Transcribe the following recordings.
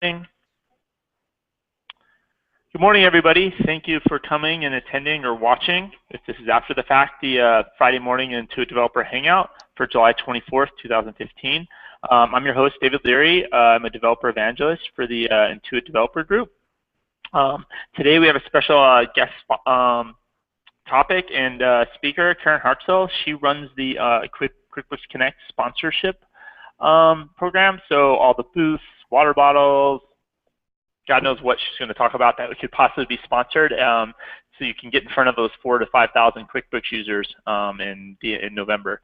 Good morning, everybody. Thank you for coming and attending or watching. If this is after the fact, the Friday morning Intuit Developer Hangout for July 24th, 2015. I'm your host, David Leary. I'm a developer evangelist for the Intuit Developer Group. Today we have a special guest topic and speaker, Karen Hartzell. She runs the QuickBooks Connect sponsorship program. So all the booths, water bottles, God knows what she's going to talk about that could possibly be sponsored, so you can get in front of those 4,000 to 5,000 QuickBooks users in November.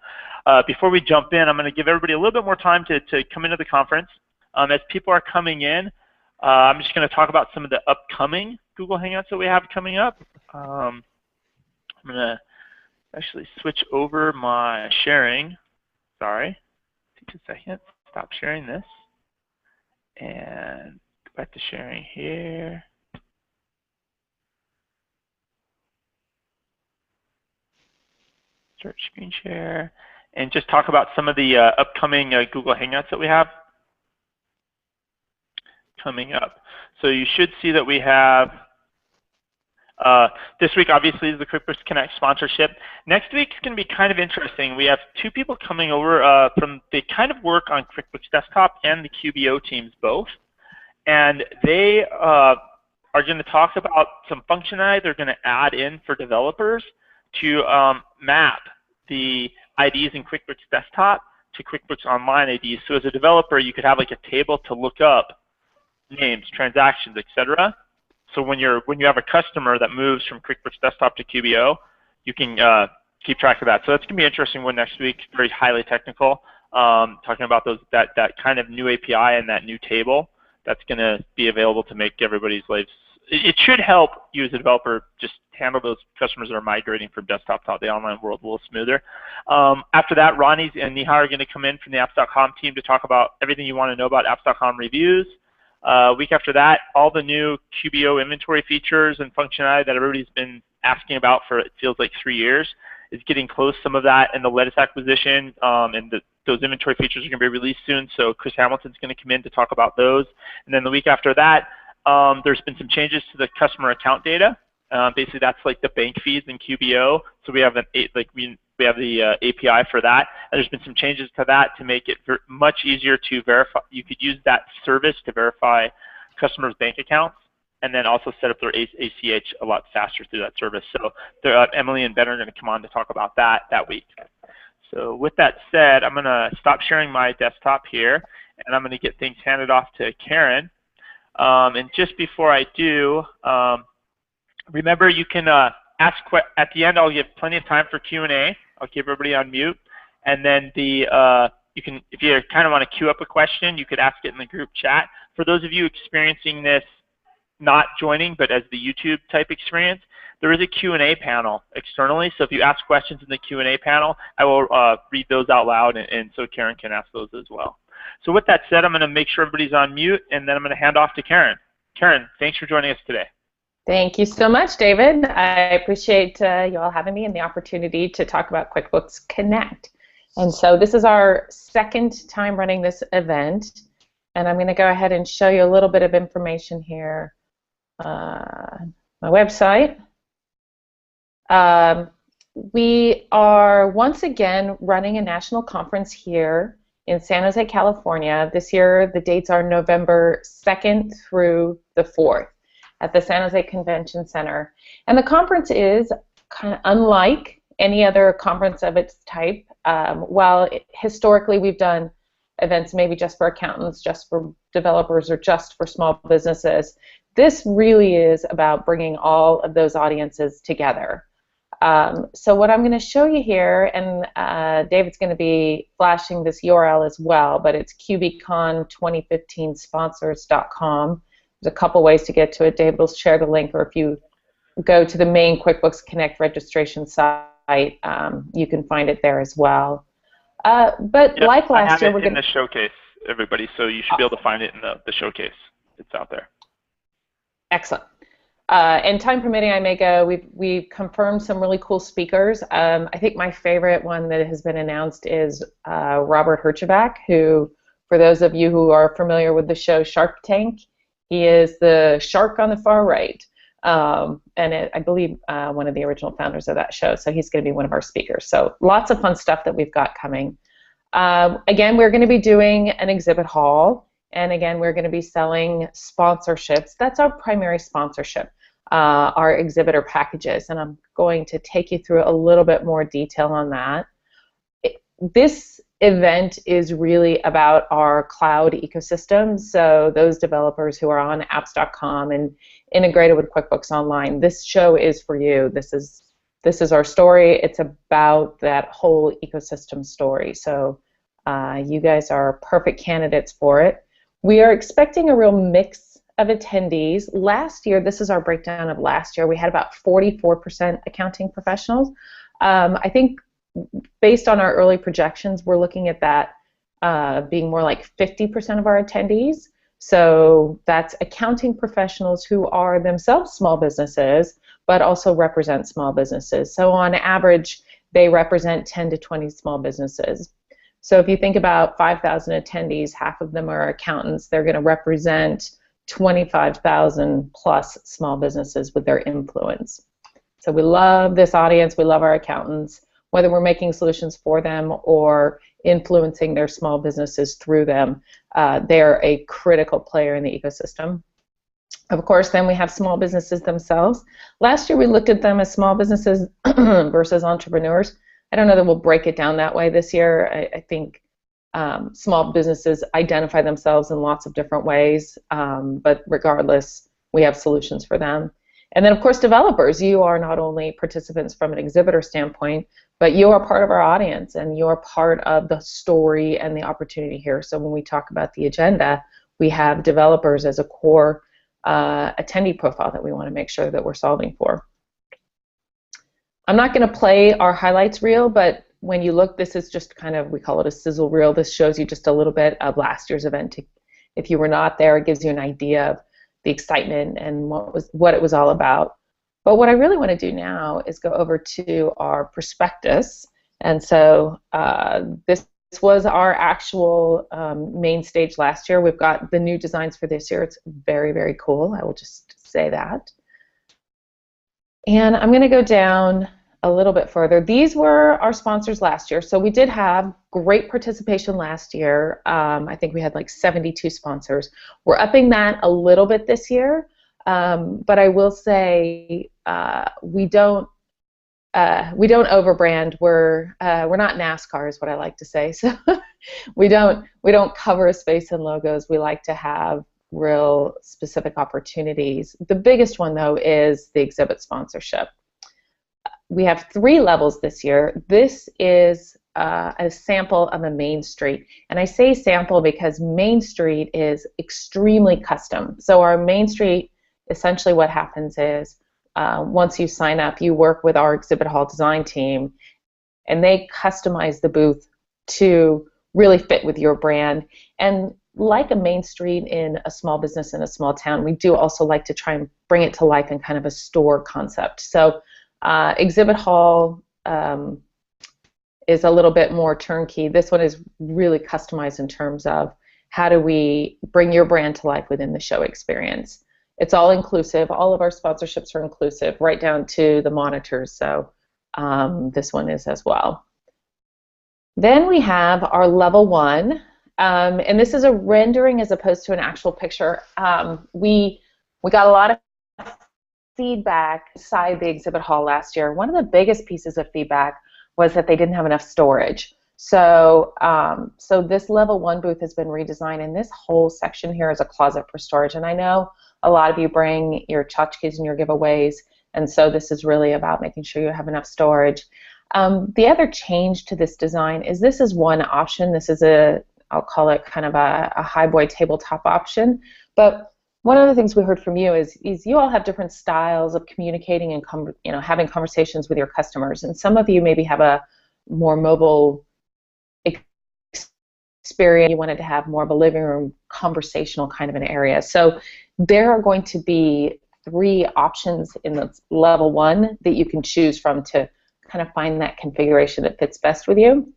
Before we jump in, I'm going to give everybody a little bit more time to come into the conference. As people are coming in, I'm just going to talk about some of the upcoming Google Hangouts that we have coming up. I'm going to actually switch over my sharing. Sorry, take a second. Stop sharing this and back to sharing here. Start screen share and just talk about some of the upcoming Google Hangouts that we have coming up. So you should see that we have this week obviously is the QuickBooks Connect sponsorship. Next week is going to be kind of interesting. We have two people coming over they kind of work on QuickBooks Desktop and the QBO teams both. And they are going to talk about some functionality they're going to add in for developers to map the IDs in QuickBooks Desktop to QuickBooks Online IDs. So as a developer, you could have like a table to look up names, transactions, etc. So when you have a customer that moves from QuickBooks Desktop to QBO, you can keep track of that. So that's going to be an interesting one next week. Very highly technical, talking about that kind of new API and that new table. That's going to be available to make everybody's lives. It should help you as a developer just handle those customers that are migrating from desktop to the online world a little smoother. After that, Ronnie and Neha are going to come in from the apps.com team to talk about everything you want to know about apps.com reviews. Week after that, all the new QBO inventory features and functionality that everybody's been asking about for it feels like 3 years is getting close. Some of that in the Lettuce acquisition, and those inventory features are going to be released soon. So Chris Hamilton's going to come in to talk about those. And then the week after that, there's been some changes to the customer account data. Basically, that's like the bank feeds in QBO. So we have we have the API for that. And there's been some changes to that to make it much easier to verify. You could use that service to verify customers' bank accounts, and then also set up their ACH a lot faster through that service. So Emily and Ben are going to come on to talk about that week. So with that said, I'm going to stop sharing my desktop here, and I'm going to get things handed off to Karen. And just before I do, remember you can ask at the end. I'll give plenty of time for Q&A. I'll keep everybody on mute, and then you can, if you kind of want to queue up a question, you could ask it in the group chat. For those of you experiencing this not joining, but as the YouTube type experience, there is a Q&A panel externally. So if you ask questions in the Q&A panel, I will read those out loud, and so Karen can ask those as well. So with that said, I'm going to make sure everybody's on mute, and then I'm going to hand off to Karen. Karen, thanks for joining us today. Thank you so much, David. I appreciate you all having me and the opportunity to talk about QuickBooks Connect. And so this is our second time running this event, and I'm going to go ahead and show you a little bit of information here. My website. We are once again running a national conference here in San Jose, California. This year the dates are November 2nd through the 4th at the San Jose Convention Center. And the conference is kind of unlike any other conference of its type. While historically we've done events maybe just for accountants, just for developers, or just for small businesses, this really is about bringing all of those audiences together. So what I'm going to show you here, and David's going to be flashing this URL as well, but it's QBCon2015sponsors.com. There's a couple ways to get to it. David will share the link, or if you go to the main QuickBooks Connect registration site, you can find it there as well. But yep, like last year, we're going to... in the showcase, everybody, so you should be able to find it in the showcase. It's out there. Excellent. And time permitting, I may go. We've confirmed some really cool speakers. I think my favorite one that has been announced is Robert Herjavec, who For those of you who are familiar with the show Shark Tank, he is the shark on the far right. I believe one of the original founders of that show, so he's going to be one of our speakers. So lots of fun stuff that we've got coming. Again, we're going to be doing an exhibit hall, and again, we're going to be selling sponsorships. That's our primary sponsorship, our exhibitor packages, and I'm going to take you through a little bit more detail on that. This event is really about our cloud ecosystem, so those developers who are on apps.com and integrated with QuickBooks Online. This show is for you. This is our story. It's about that whole ecosystem story. So you guys are perfect candidates for it. We are expecting a real mix of attendees. Last year, this is our breakdown of last year, we had about 44% accounting professionals. I think based on our early projections, we're looking at that being more like 50% of our attendees. So that's accounting professionals who are themselves small businesses, but also represent small businesses. So on average, they represent 10 to 20 small businesses. So if you think about 5,000 attendees, half of them are accountants. They're going to represent 25,000 plus small businesses with their influence. So we love this audience. We love our accountants, whether we're making solutions for them or influencing their small businesses through them. They're a critical player in the ecosystem. Of course, then we have small businesses themselves. Last year we looked at them as small businesses versus entrepreneurs. I don't know that we'll break it down that way this year. I think small businesses identify themselves in lots of different ways, but regardless, we have solutions for them. And then, of course, developers. You are not only participants from an exhibitor standpoint, but you are part of our audience, and you're part of the story and the opportunity here. So when we talk about the agenda, we have developers as a core attendee profile that we want to make sure that we're solving for. I'm not going to play our highlights reel, but when you look, this is just kind of, we call it a sizzle reel. This shows you just a little bit of last year's event. If you were not there, it gives you an idea of the excitement and what it was all about. But what I really want to do now is go over to our prospectus. And so this was our actual main stage last year. We've got the new designs for this year. It's very, very cool. I will just say that. And I'm going to go down a little bit further. These were our sponsors last year. So we did have great participation last year. I think we had like 72 sponsors. We're upping that a little bit this year. But I will say we don't overbrand. We're not NASCAR is what I like to say. So we don't cover a space in logos. We like to have real specific opportunities. The biggest one though is the exhibit sponsorship. We have 3 levels this year. This is a sample of a Main Street. And I say sample because Main Street is extremely custom. So our Main Street, essentially what happens is once you sign up, you work with our exhibit hall design team, and they customize the booth to really fit with your brand. And like a Main Street in a small business in a small town, we do also like to try and bring it to life in kind of a store concept. So exhibit hall is a little bit more turnkey. This one is really customized in terms of how do we bring your brand to life within the show experience. It's all inclusive. All of our sponsorships are inclusive, right down to the monitors. So this one is as well. Then we have our level 1, and this is a rendering as opposed to an actual picture. We got a lot of feedback inside the exhibit hall last year. One of the biggest pieces of feedback was that they didn't have enough storage. So, so this level 1 booth has been redesigned, and this whole section here is a closet for storage. And I know a lot of you bring your tchotchkes and your giveaways, and so this is really about making sure you have enough storage. The other change to this design is this is one option. This is I'll call it kind of a high-boy tabletop option. But one of the things we heard from you is you all have different styles of communicating and having conversations with your customers. And some of you maybe have a more mobile experience. You wanted to have more of a living room conversational kind of an area. So there are going to be 3 options in the level 1 that you can choose from to kind of find that configuration that fits best with you.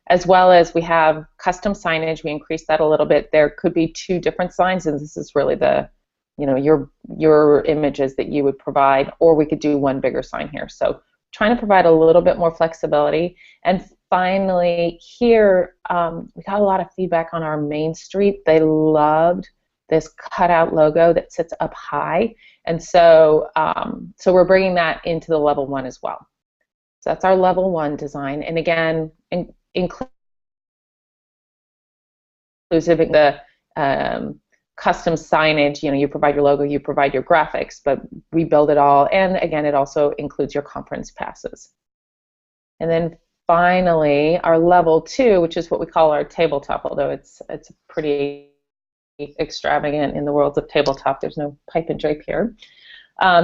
as well as we have custom signage. We increased that a little bit. There could be 2 different signs, and this is really the, your images that you would provide, or we could do one bigger sign here. So trying to provide a little bit more flexibility. And finally, here we got a lot of feedback on our Main Street. They loved this cutout logo that sits up high, and so so we're bringing that into the level 1 as well. So that's our level 1 design, and again, inclusive in the custom signage. You provide your logo, you provide your graphics, but we build it all, and again, it also includes your conference passes. And then finally, our level 2, which is what we call our tabletop, although it's pretty extravagant in the world of tabletop. There's no pipe and drape here.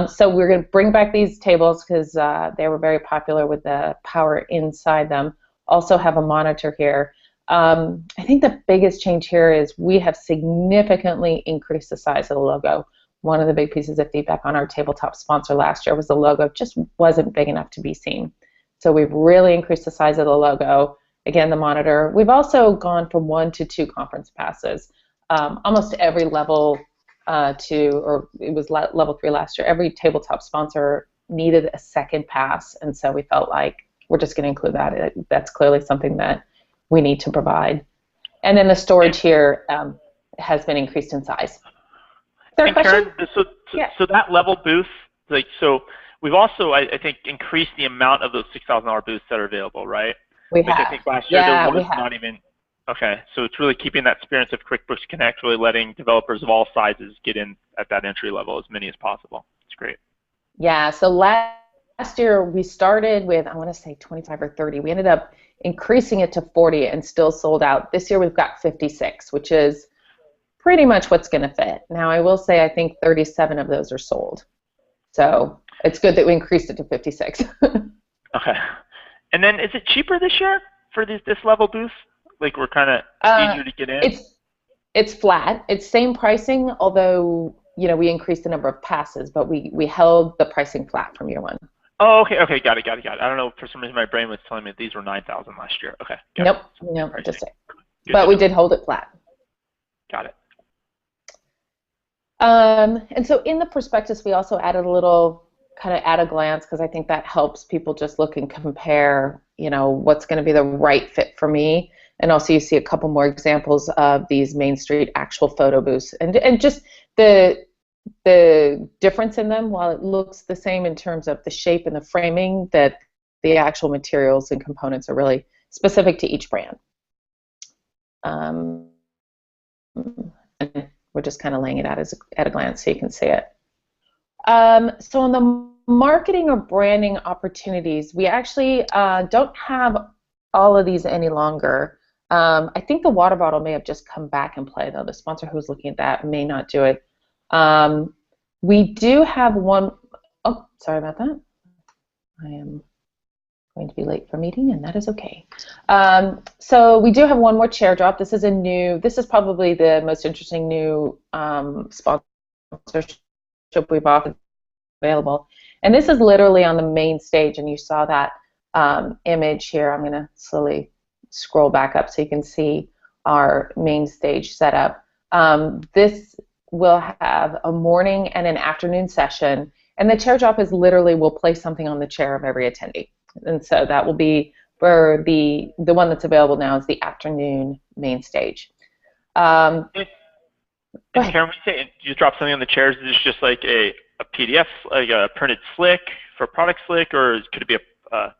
So we're going to bring back these tables because they were very popular with the power inside them. Also have a monitor here. I think the biggest change here is we have significantly increased the size of the logo. One of the big pieces of feedback on our tabletop sponsor last year was the logo just wasn't big enough to be seen. So we've really increased the size of the logo. Again, the monitor. We've also gone from 1 to 2 conference passes. Almost every level 2, or it was level 3 last year, every tabletop sponsor needed a second pass, and so we felt like we're just going to include that. That's clearly something that we need to provide. And then the storage here has been increased in size. Is there a question? Karen, so that level booth, so we've also, I think, increased the amount of those $6,000 booths that are available, right? We have. I think last year there was not even. Okay, so it's really keeping that experience of QuickBooks Connect, really letting developers of all sizes get in at that entry level, as many as possible. It's great. Yeah, so last year we started with, I want to say 25 or 30. We ended up increasing it to 40 and still sold out. This year we've got 56, which is pretty much what's going to fit. Now I will say I think 37 of those are sold. So it's good that we increased it to 56. Okay. And then is it cheaper this year for this level booth? Like we're kind of easier to get in? It's flat. It's same pricing, although we increased the number of passes, but we held the pricing flat from year 1. Oh, okay, got it. I don't know, for some reason my brain was telling me that these were 9,000 last year. Okay. Nope, just say. But we did hold it flat. Got it. And so in the prospectus, we also added a little kind of at a glance, because I think that helps people just look and compare, what's going to be the right fit for me. And also you see a couple more examples of these Main Street actual photo booths, and just the difference in them. While it looks the same in terms of the shape and the framing, that the actual materials and components are really specific to each brand. And we're just kind of laying it out at a glance so you can see it. So on the marketing or branding opportunities, we actually don't have all of these any longer. I think the water bottle may have just come back and play, though. The sponsor who's looking at that may not do it. We do have one. Oh, sorry about that. I am going to be late for a meeting, and that is okay. So we do have one more chair drop. This is probably the most interesting new sponsorship we've offered available. And this is literally on the main stage, and you saw that image here. I'm going to slowly scroll back up so you can see our main stage setup. This will have a morning and an afternoon session, and the chair drop is literally, we'll place something on the chair of every attendee. And so that will be for the one that's available now is the afternoon main stage. And Karen, when you say you drop something on the chairs, is this just like a PDF, like a printed slick for product slick, or could it be a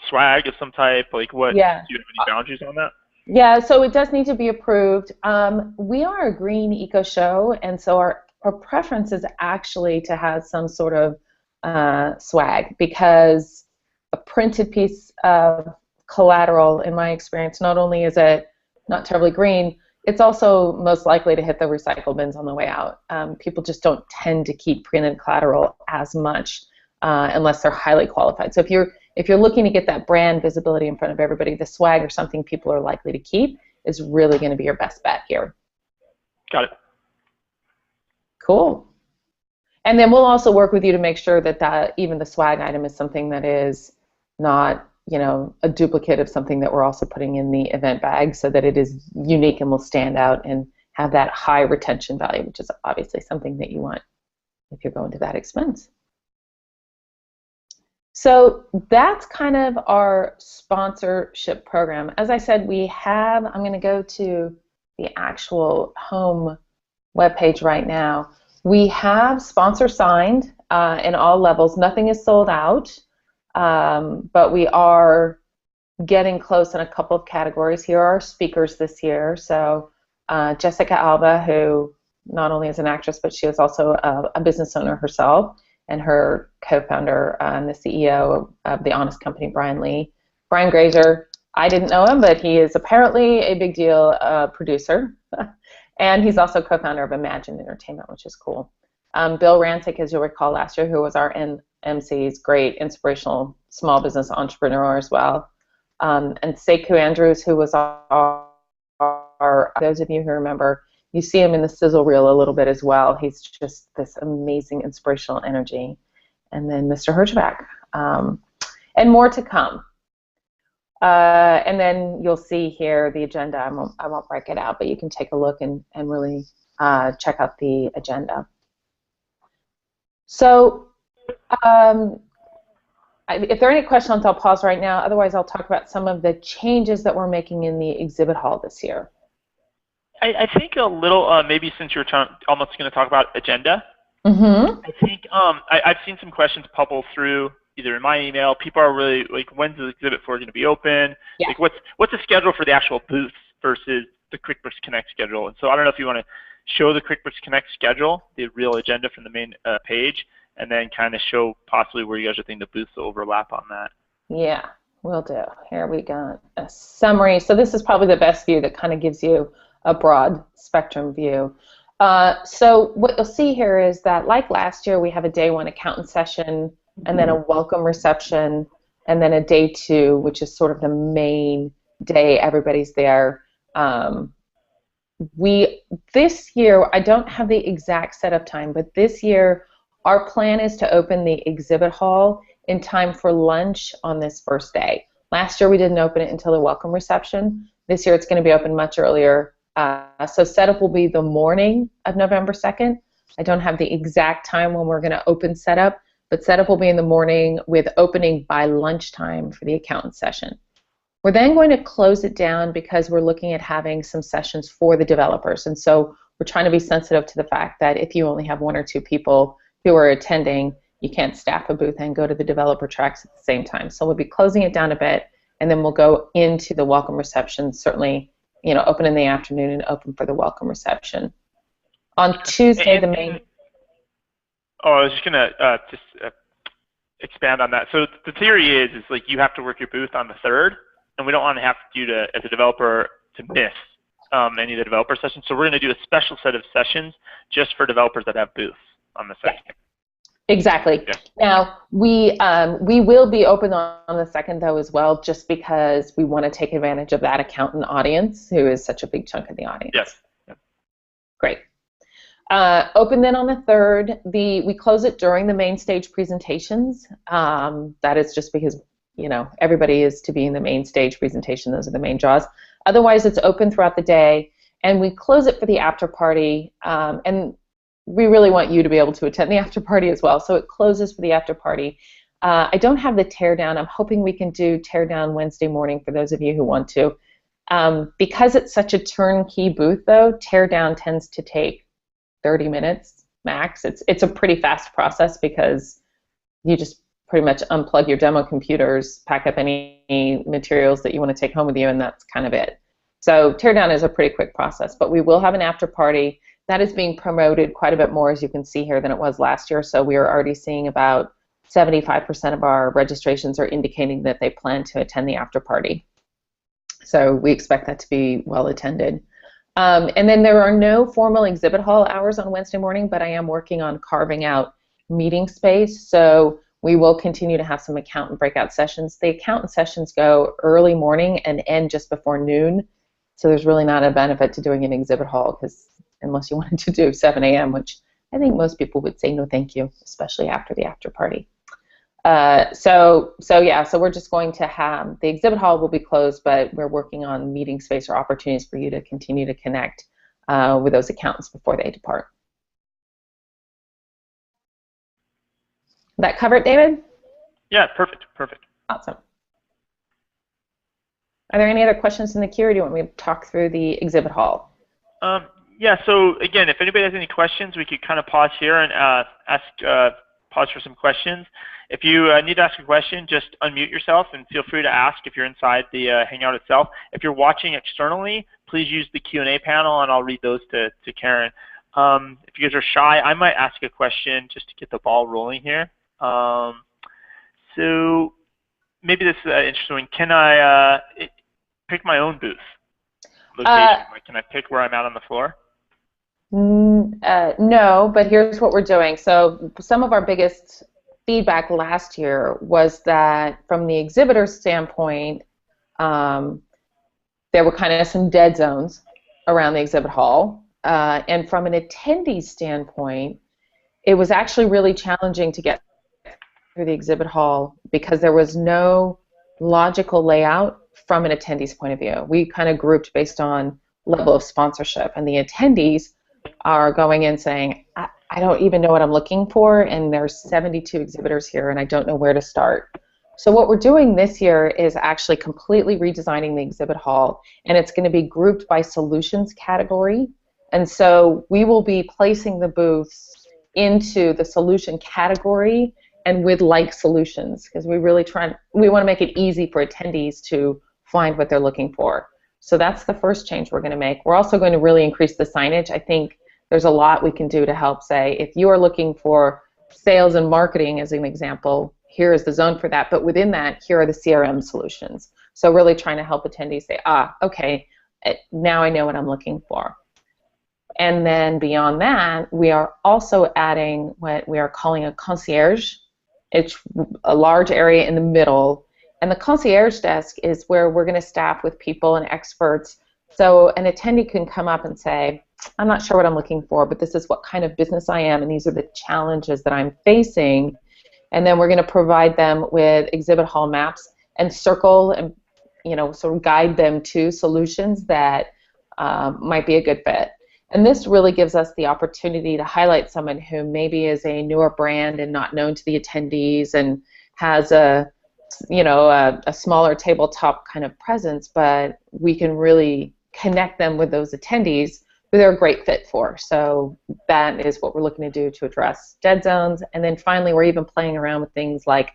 swag of some type? Like what? Yeah. Do you have any boundaries on that? Yeah, so it does need to be approved. We are a green eco show, and so our preference is actually to have some sort of swag, because a printed piece of collateral, in my experience, not only is it not terribly green, it's also most likely to hit the recycle bins on the way out. People just don't tend to keep printed collateral as much unless they're highly qualified. So if you're looking to get that brand visibility in front of everybody, the swag or something people are likely to keep is really going to be your best bet here. Got it. Cool. And then we'll also work with you to make sure that even the swag item is something that is not a duplicate of something that we're also putting in the event bag so that it is unique and will stand out and have that high retention value, which is obviously something that you want if you're going to that expense. So that's kind of our sponsorship program. As I said, I'm going to go to the actual home webpage right now. We have sponsor signed in all levels. Nothing is sold out, but we are getting close in a couple of categories. Here are our speakers this year. So Jessica Alba, who not only is an actress, but she is also a business owner herself, and her co-founder and the CEO of The Honest Company, Brian Lee. Brian Grazer, I didn't know him, but he is apparently a big deal producer. And he's also co-founder of Imagine Entertainment, which is cool. Bill Rantic, as you'll recall last year, who was our MC's great inspirational small business entrepreneur as well. And Sekou Andrews, who was our, those of you who remember, you see him in the sizzle reel a little bit as well. He's just this amazing inspirational energy. And then Mr. Hirschbach. And more to come. And then you'll see here the agenda. I won't break it out, but you can take a look and really check out the agenda. So if there are any questions, I'll pause right now. Otherwise, I'll talk about some of the changes that we're making in the exhibit hall this year. I think a little, maybe since you're almost going to talk about agenda, Mm-hmm. I think I've seen some questions bubble through either in my email. People are really like, when's the exhibit floor going to be open? Yeah. Like, what's the schedule for the actual booths versus the QuickBooks Connect schedule? And so I don't know if you want to show the QuickBooks Connect schedule, the real agenda from the main page, and then kind of show possibly where you guys are thinking the booths will overlap on that. Yeah, will do. Here we got a summary. So this is probably the best view that kind of gives you a broad spectrum view. So what you'll see here is that, like last year, we have a day one accountant session, and then a welcome reception, and then a day two, which is sort of the main day. Everybody's there. This year, I don't have the exact setup time, but this year, our plan is to open the exhibit hall in time for lunch on this first day. Last year, we didn't open it until the welcome reception. This year, it's going to be open much earlier. So setup will be the morning of November 2nd. I don't have the exact time when we're going to open setup, but setup will be in the morning with opening by lunchtime for the accountant session. We're then going to close it down because we're looking at having some sessions for the developers. And so we're trying to be sensitive to the fact that if you only have one or two people who are attending, you can't staff a booth and go to the developer tracks at the same time. So we'll be closing it down a bit, and then we'll go into the welcome reception, certainly, open in the afternoon and open for the welcome reception. On Tuesday, the main... Oh, I was just going to expand on that. So the theory is like you have to work your booth on the 3rd, and we don't want to have you to, as a developer, to miss any of the developer sessions. So we're going to do a special set of sessions just for developers that have booths on the 2nd. Yeah. Exactly. Yeah. Now, we will be open on the 2nd, though, as well, just because we want to take advantage of that accountant audience, who is such a big chunk of the audience. Yes. Yeah. Great. Open then on the 3rd. We close it during the main stage presentations. That is just because, everybody is to be in the main stage presentation. Those are the main draws. Otherwise, it's open throughout the day, and we close it for the after party. And we really want you to be able to attend the after party as well. So it closes for the after party. I don't have the teardown. I'm hoping we can do teardown Wednesday morning for those of you who want to. Because it's such a turnkey booth, though, teardown tends to take 30 minutes max. It's a pretty fast process because you just pretty much unplug your demo computers, pack up any materials that you want to take home with you, and that's kind of it. So teardown is a pretty quick process, but we will have an after party. That is being promoted quite a bit more, as you can see here, than it was last year. So we are already seeing about 75% of our registrations are indicating that they plan to attend the after party. So we expect that to be well attended. And then there are no formal exhibit hall hours on Wednesday morning, but I am working on carving out meeting space. So we will continue to have some accountant breakout sessions. The accountant sessions go early morning and end just before noon. So there's really not a benefit to doing an exhibit hall, because unless you wanted to do 7 a.m., which I think most people would say no thank you, especially after the after party. So we're just going to have the exhibit hall will be closed, but we're working on meeting space or opportunities for you to continue to connect with those accountants before they depart. That cover it, David? Yeah, perfect. Awesome. Are there any other questions in the queue, or do you want me to talk through the exhibit hall? Yeah, so again, if anybody has any questions, we could kind of pause here and pause for some questions. If you need to ask a question, just unmute yourself and feel free to ask if you're inside the Hangout itself. If you're watching externally, please use the Q&A panel and I'll read those to Karen. If you guys are shy, I might ask a question just to get the ball rolling here. So maybe this is interesting. Can I pick my own booth location? Like, can I pick where I'm at on the floor? No, but here's what we're doing. So some of our biggest feedback last year was that from the exhibitor standpoint, there were kind of some dead zones around the exhibit hall. And from an attendee standpoint, it was actually really challenging to get through the exhibit hall because there was no logical layout from an attendee's point of view. We kind of grouped based on level of sponsorship, and the attendees are going in saying, I don't even know what I'm looking for, and there's 72 exhibitors here, and I don't know where to start. So what we're doing this year is actually completely redesigning the exhibit hall, and it's going to be grouped by solutions category. And so we will be placing the booths into the solution category and with like solutions, because we want to make it easy for attendees to find what they're looking for. So that's the first change we're going to make. We're also going to really increase the signage. I think there's a lot we can do to help say, if you are looking for sales and marketing as an example, here is the zone for that. But within that, here are the CRM solutions. So really trying to help attendees say, okay, now I know what I'm looking for. And then beyond that, we are also adding what we are calling a concierge. It's a large area in the middle. And the concierge desk is where we're going to staff with people and experts. So an attendee can come up and say, I'm not sure what I'm looking for, but this is what kind of business I am, and these are the challenges that I'm facing. And then we're going to provide them with exhibit hall maps and circle and sort of guide them to solutions that might be a good fit. And this really gives us the opportunity to highlight someone who maybe is a newer brand and not known to the attendees and has a smaller tabletop kind of presence, but we can really connect them with those attendees who they're a great fit for. So that is what we're looking to do to address dead zones. And then finally, we're even playing around with things like,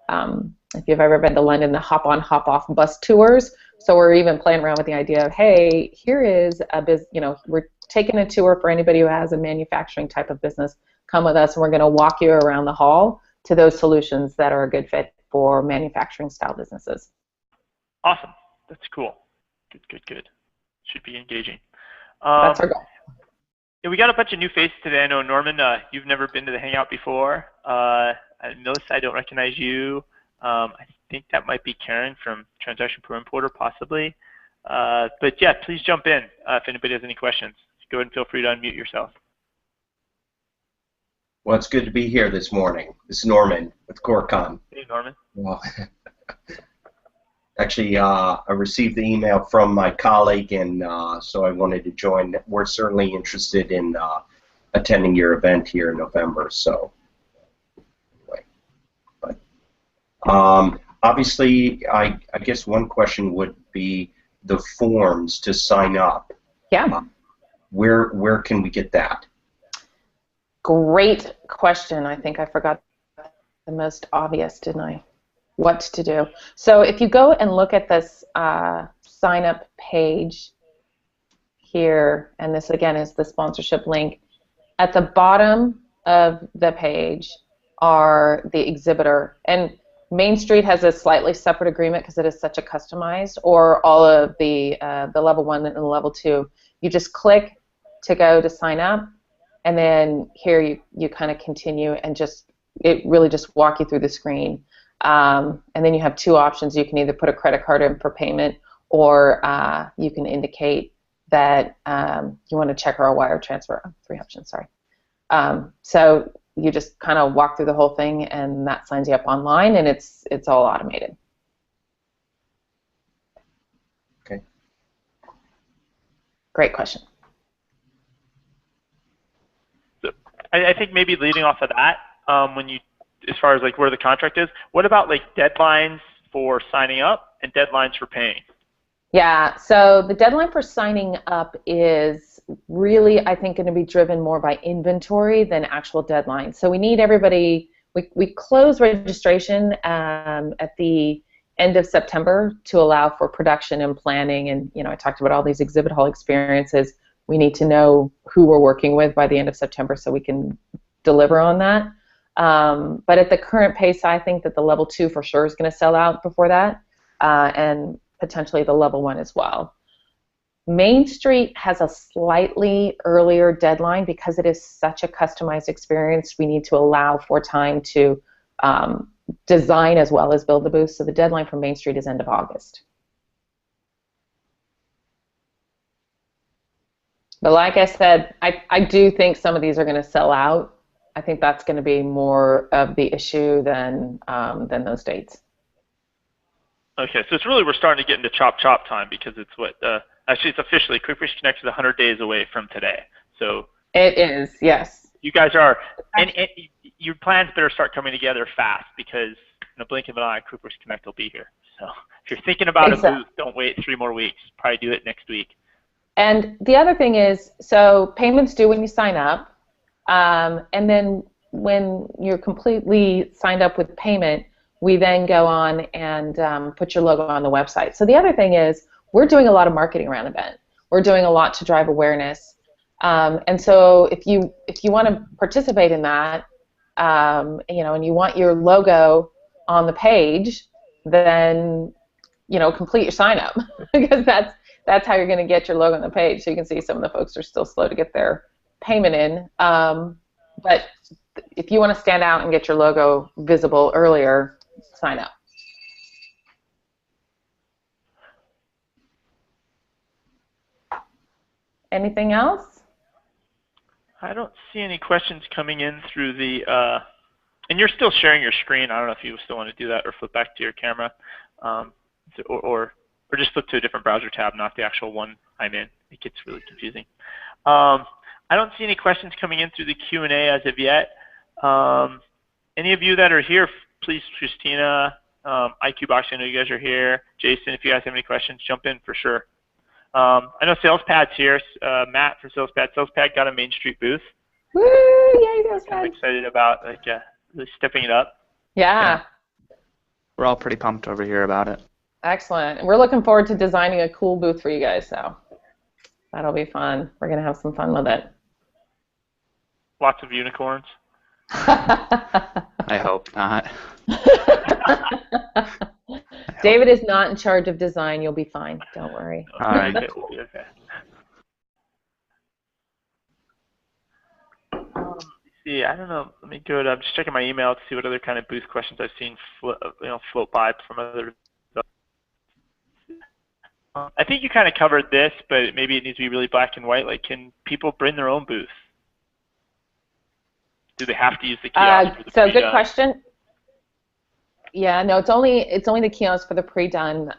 if you've ever been to London, the hop-on, hop-off bus tours. So we're even playing around with the idea of, hey, here is a business, we're taking a tour for anybody who has a manufacturing type of business. Come with us, and we're going to walk you around the hall to those solutions that are a good fit for manufacturing style businesses. Awesome. That's cool. Good. Should be engaging. That's our goal. Yeah, we got a bunch of new faces today. I know, Norman, you've never been to the Hangout before. Melissa, I don't recognize you. I think that might be Karen from Transaction Pro Importer, possibly. But yeah, please jump in if anybody has any questions. Go ahead and feel free to unmute yourself. Well, it's good to be here this morning. This is Norman with CoreCon. Hey, Norman. Well, actually, I received the email from my colleague, and so I wanted to join. We're certainly interested in attending your event here in November. So, anyway, but obviously, I guess one question would be the forms to sign up. Yeah. Where can we get that? Great question. I think I forgot the most obvious, didn't I? What to do. So if you go and look at this sign up page here, and this again is the sponsorship link, at the bottom of the page are the exhibitor. And Main Street has a slightly separate agreement because it is such a customized, or all of the level 1 and the level 2. You just click to go to sign up, and then here you kind of continue, and it really just walk you through the screen. And then you have two options. You can either put a credit card in for payment, or you can indicate that you want to check or a wire transfer. 3 options, sorry. So you just kind of walk through the whole thing, and that signs you up online, and it's all automated. Okay. Great question. So I think maybe leading off of that, as far as like where the contract is, what about like deadlines for signing up and deadlines for paying? Yeah, so the deadline for signing up is really, I think, going to be driven more by inventory than actual deadline. So we need everybody, we close registration at the end of September to allow for production and planning, and I talked about all these exhibit hall experiences. We need to know who we're working with by the end of September so we can deliver on that. But at the current pace, I think that the level 2 for sure is going to sell out before that, and potentially the level 1 as well. Main Street has a slightly earlier deadline because it is such a customized experience. We need to allow for time to design as well as build the booth. So the deadline for Main Street is end of August. But like I said, I do think some of these are going to sell out. I think that's going to be more of the issue than those dates. Okay, so it's really, we're starting to get into chop time, because it's what, actually it's officially, QuickBooks Connect is 100 days away from today. So it is, yes. You guys are, and your plans better start coming together fast, because in a blink of an eye, QuickBooks Connect will be here. So if you're thinking about a booth, don't wait 3 more weeks. Probably do it next week. And the other thing is, so payments due when you sign up, and then when you're completely signed up with payment, we then go on and put your logo on the website. So the other thing is, we're doing a lot of marketing around the event. We're doing a lot to drive awareness. And so if you want to participate in that, and you want your logo on the page, then complete your sign up because that's how you're going to get your logo on the page. So you can see some of the folks are still slow to get their payment in. But if you want to stand out and get your logo visible earlier, sign up. Anything else? I don't see any questions coming in through the, and you're still sharing your screen. I don't know if you still want to do that or flip back to your camera, or just flip to a different browser tab, not the actual one I'm in. It gets really confusing. I don't see any questions coming in through the Q&A as of yet. Any of you that are here, please, Christina, IQBox, I know you guys are here. Jason, if you guys have any questions, jump in for sure. I know SalesPad's here. Matt from SalesPad. SalesPad got a Main Street booth. Woo! Yay, SalesPad! I'm excited about really stepping it up. Yeah. We're all pretty pumped over here about it. Excellent. We're looking forward to designing a cool booth for you guys, so that'll be fun. We're going to have some fun with it. Lots of unicorns. I hope not. David is not in charge of design. You'll be fine. Don't worry. All right. Okay. Let's see. I don't know. Let me go to. I'm just checking my email to see what other kind of booth questions I've seen float by from other. I think you kind of covered this, but maybe it needs to be really black and white. Like, can people bring their own booth? Do they have to use the kiosk? So good question. Yeah, no, it's only the kiosk for the pre-done.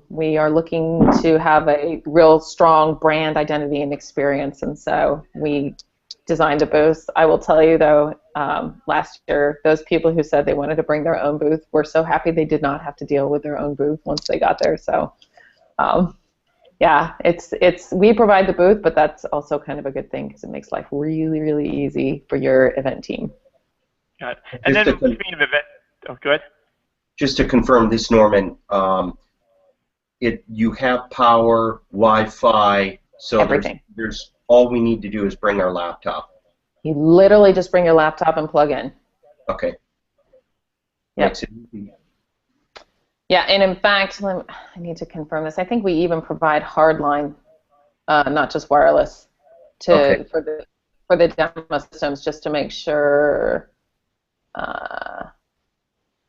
We are looking to have a real strong brand identity and experience, and so we designed a booth. I will tell you though, last year, those people who said they wanted to bring their own booth were so happy they did not have to deal with their own booth once they got there. So, yeah, it's we provide the booth, but that's also kind of a good thing because it makes life really, really easy for your event team. Got it. And then speaking of event, oh, go ahead. Just to confirm this, Norman, you have power, Wi-Fi, so everything. There's all we need to do is bring our laptop. You literally just bring your laptop and plug in. Okay. Yep. Makes it easy. Yeah, and in fact, I need to confirm this. I think we even provide hardline, not just wireless, for the demo systems, just to make sure.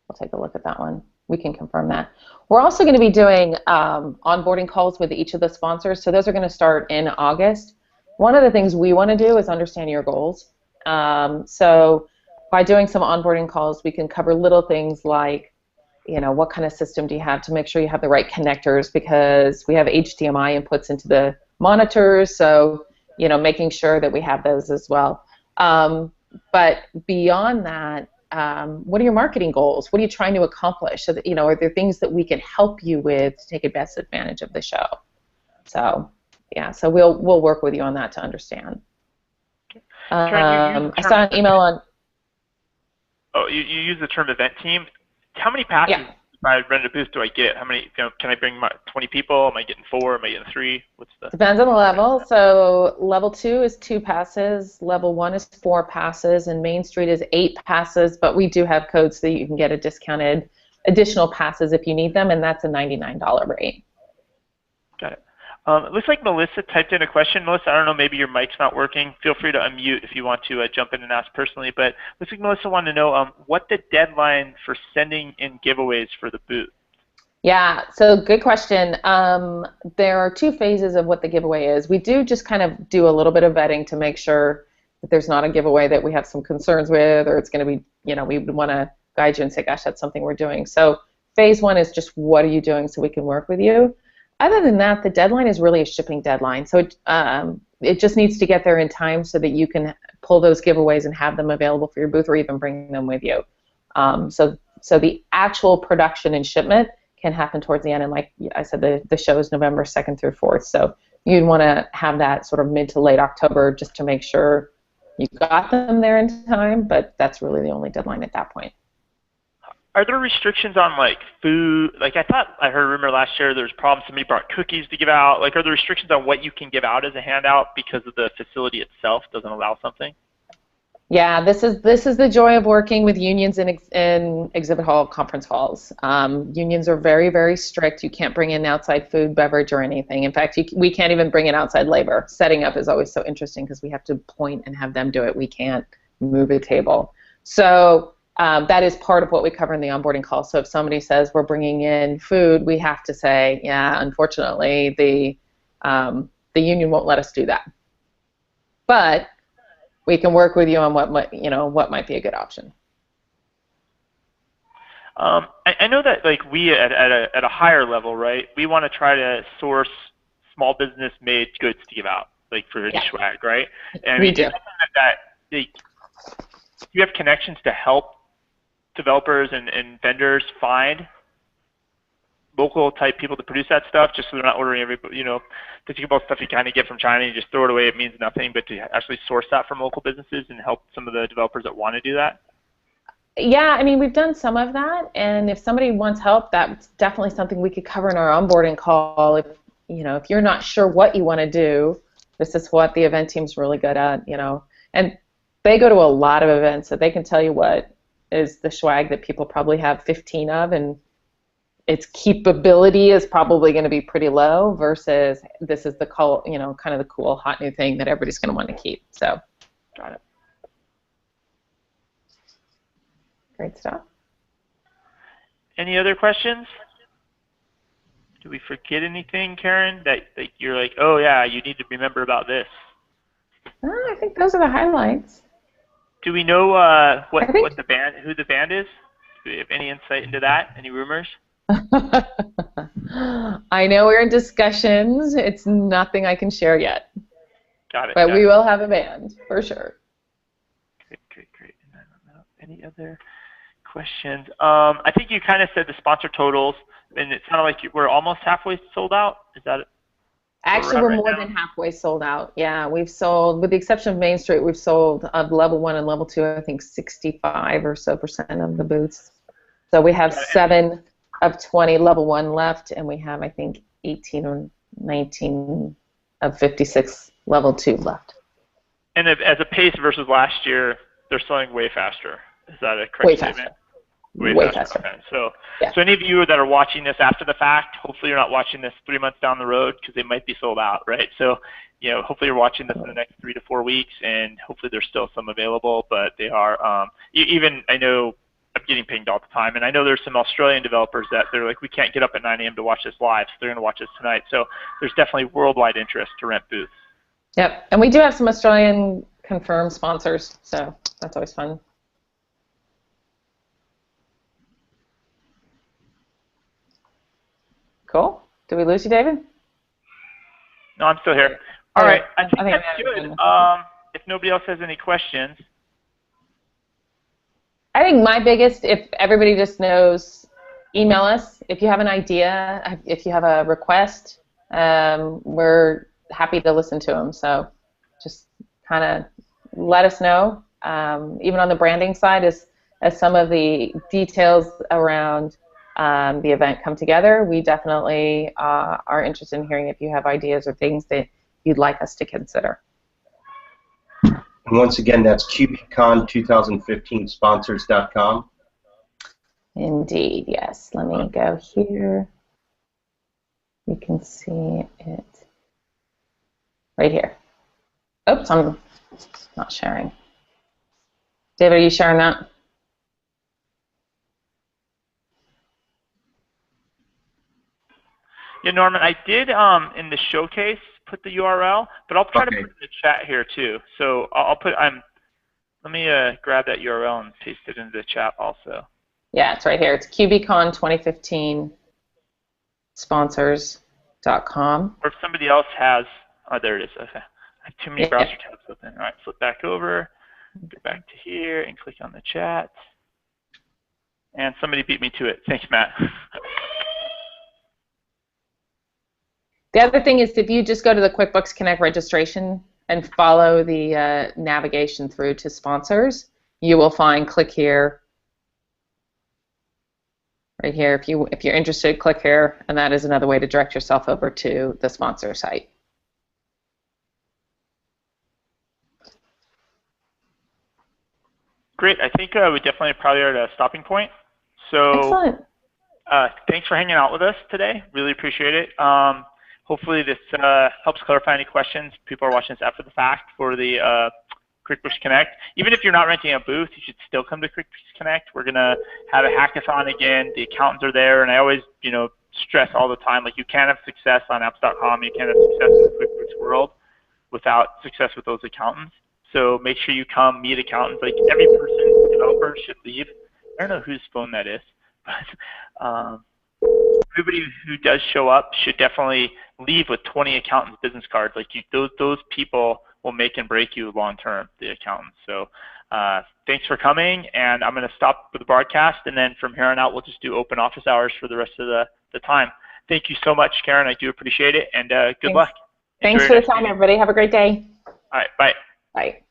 We'll take a look at that one. We can confirm that. We're also going to be doing onboarding calls with each of the sponsors, so those are going to start in August. One of the things we want to do is understand your goals. So by doing some onboarding calls, we can cover little things like, what kind of system do you have to make sure you have the right connectors, because we have HDMI inputs into the monitors, so making sure that we have those as well. But beyond that, what are your marketing goals? What are you trying to accomplish? So that, are there things that we can help you with to take best advantage of the show? So yeah, so we'll work with you on that to understand. I saw an email on. Oh, you use the term event team. How many passes? Yeah. If I rent a booth, do I get? How many? Can I bring 20 people? Am I getting 4? Am I getting 3? What's the? Depends on the level. So level 2 is 2 passes. Level 1 is 4 passes, and Main Street is 8 passes. But we do have codes so you can get a discounted additional passes if you need them, and that's a $99 rate. Got it. It looks like Melissa typed in a question. Melissa, I don't know, maybe your mic's not working. Feel free to unmute if you want to jump in and ask personally. But it looks like Melissa wanted to know what the deadline for sending in giveaways for the booth. Yeah, so good question. There are 2 phases of what the giveaway is. We do just kind of do a little bit of vetting to make sure that there's not a giveaway that we have some concerns with, or it's going to be, we would want to guide you and say, gosh, that's something we're doing. So phase 1 is just what are you doing so we can work with you. Other than that, the deadline is really a shipping deadline. So it just needs to get there in time so that you can pull those giveaways and have them available for your booth, or even bring them with you. So the actual production and shipment can happen towards the end. And like I said, the show is November 2nd through 4th. So you'd want to have that sort of mid to late October just to make sure you got them there in time. But that's really the only deadline at that point. Are there restrictions on like food? Like I thought I heard a rumor last year there was problems, somebody brought cookies to give out. Like are there restrictions on what you can give out as a handout because of the facility itself doesn't allow something? Yeah, this is the joy of working with unions in exhibit hall conference halls. Unions are very, very strict. You can't bring in outside food, beverage, or anything. In fact, we can't even bring in outside labor. Setting up is always so interesting because we have to point and have them do it. We can't move a table. So that is part of what we cover in the onboarding call. So if somebody says we're bringing in food, we have to say, yeah, unfortunately, the union won't let us do that. But we can work with you on what might be a good option. I know that like we at a higher level, right? We want to try to source small business made goods to give out, like for swag, right? And we do. You have connections to help developers and vendors find local type people to produce that stuff, just so they're not ordering the typical stuff you kind of get from China and you just throw it away, it means nothing, but to actually source that from local businesses and help some of the developers that want to do that? Yeah, I mean, we've done some of that, and if somebody wants help, that's definitely something we could cover in our onboarding call. If you're not sure what you want to do, this is what the event team's really good at, and they go to a lot of events, so they can tell you what is the swag that people probably have 15 of, and its keepability is probably going to be pretty low versus this is the kind of the cool hot new thing that everybody's going to want to keep. So, got it. Great stuff. Any other questions? Did we forget anything, Karen, that you're like, oh yeah, you need to remember about this? I think those are the highlights. Do we know who the band is? Do we have any insight into that? Any rumors? I know we're in discussions. It's nothing I can share yet. Got it. But we will have a band, for sure. Great. And I don't know any other questions. I think you kind of said the sponsor totals, and it sounded like we're almost halfway sold out. Is that it? Actually, we're more than halfway sold out. Yeah, we've sold, with the exception of Main Street, we've sold of level 1 and level 2, I think 65% or so of the booths. So we have 7 of 20 level 1 left, and we have, I think, 18 or 19 of 56 level 2 left. And as a pace versus last year, they're selling way faster. Is that a correct way statement? Faster. Way faster. Okay. So any of you that are watching this after the fact, hopefully you're not watching this 3 months down the road because they might be sold out, right? So, hopefully you're watching this in the next 3 to 4 weeks, and hopefully there's still some available, but they are, even I know I'm getting pinged all the time, and I know there's some Australian developers that they're like, we can't get up at 9 a.m. to watch this live, so they're going to watch this tonight. So there's definitely worldwide interest to rent booths. Yep, and we do have some Australian confirmed sponsors, so that's always fun. Cool. Did we lose you, David? No, I'm still here. All right. I think we that's had good. it. If nobody else has any questions. I think my biggest, if everybody just knows, email us. If you have an idea, if you have a request, we're happy to listen to them. So just kind of let us know. Even on the branding side, as some of the details around the event come together, we definitely are interested in hearing if you have ideas or things that you'd like us to consider. And once again, that's QBCon2015sponsors.com. Indeed, yes. Let me go here. You can see it right here. Oops, I'm not sharing. David, are you sharing that? Yeah, Norman, I did in the showcase put the URL, but I'll try to put it in the chat here too. So I'll put let me grab that URL and paste it into the chat also. Yeah, it's right here. It's QBCon2015sponsors.com. Or if somebody else has, oh, there it is. Okay. I have too many browser tabs open. All right, flip back over, go back to here, and click on the chat. And somebody beat me to it. Thanks, Matt. The other thing is if you just go to the QuickBooks Connect registration and follow the navigation through to sponsors, you will find click here. Right here, if you're interested, click here, and that is another way to direct yourself over to the sponsor site. Great. I think we definitely probably are at a stopping point. So excellent. Thanks for hanging out with us today. Really appreciate it. Hopefully this helps clarify any questions. People are watching this after the fact for the QuickBooks Connect. Even if you're not renting a booth, you should still come to QuickBooks Connect. We're going to have a hackathon again. The accountants are there, and I always, stress all the time, like you can't have success on apps.com, you can't have success in the QuickBooks world without success with those accountants. So make sure you come meet accountants. Like every person, developer should leave. I don't know whose phone that is, but everybody who does show up should definitely leave with 20 accountants business cards. Like those people will make and break you long term, the accountants. So thanks for coming, and I'm going to stop with the broadcast, and then from here on out we'll just do open office hours for the rest of the time. Thank you so much, Karen. I do appreciate it, and good luck. Thanks for the time, everybody. Have a great day. All right, bye. Bye.